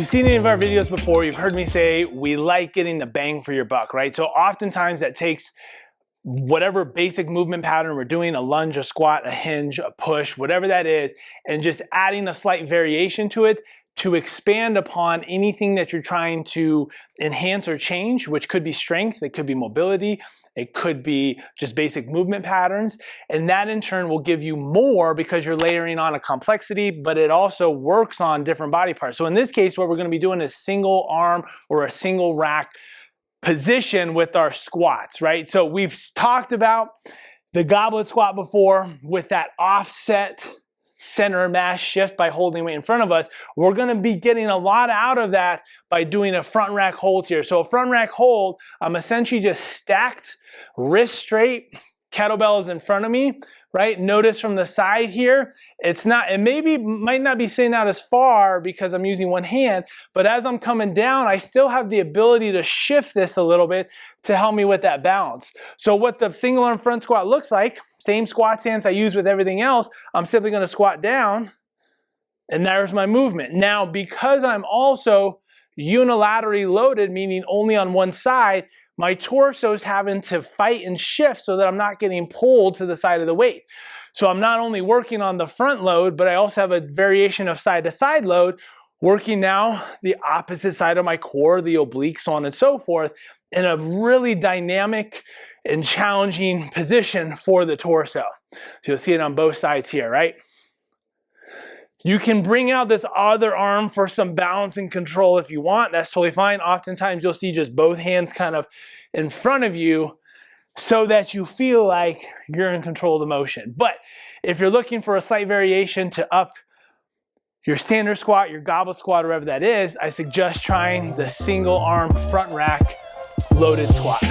seen any of our videos before, you've heard me say we like getting the bang for your buck, right? So oftentimes that takes whatever basic movement pattern we're doing, a lunge, a squat, a hinge, a push, whatever that is, and just adding a slight variation to it to expand upon anything that you're trying to enhance or change, which could be strength, it could be mobility, it could be just basic movement patterns. And that in turn will give you more because you're layering on a complexity, but it also works on different body parts. So in this case, what we're going to be doing is single arm or a single rack position with our squats, right? So we've talked about the goblet squat before with that offset center mass shift by holding weight in front of us. We're going to be getting a lot out of that by doing a front rack hold here. So a front rack hold, I'm essentially just stacked, wrist straight, kettlebells in front of me, right? Notice from the side here, it might not be sitting out as far because I'm using one hand, but as I'm coming down, I still have the ability to shift this a little bit to help me with that balance. So what the single arm front squat looks like, same squat stance I use with everything else, I'm simply going to squat down, and there's my movement. Now, because I'm also unilaterally loaded, meaning only on one side, my torso is having to fight and shift so that I'm not getting pulled to the side of the weight. So I'm not only working on the front load, but I also have a variation of side to side load, working now the opposite side of my core, the obliques, so on and so forth, in a really dynamic and challenging position for the torso. So you'll see it on both sides here, right? You can bring out this other arm for some balance and control if you want. That's totally fine. Oftentimes you'll see just both hands kind of in front of you so that you feel like you're in control of the motion. But if you're looking for a slight variation to up your standard squat, your goblet squat, whatever that is, I suggest trying the single arm front rack loaded squat.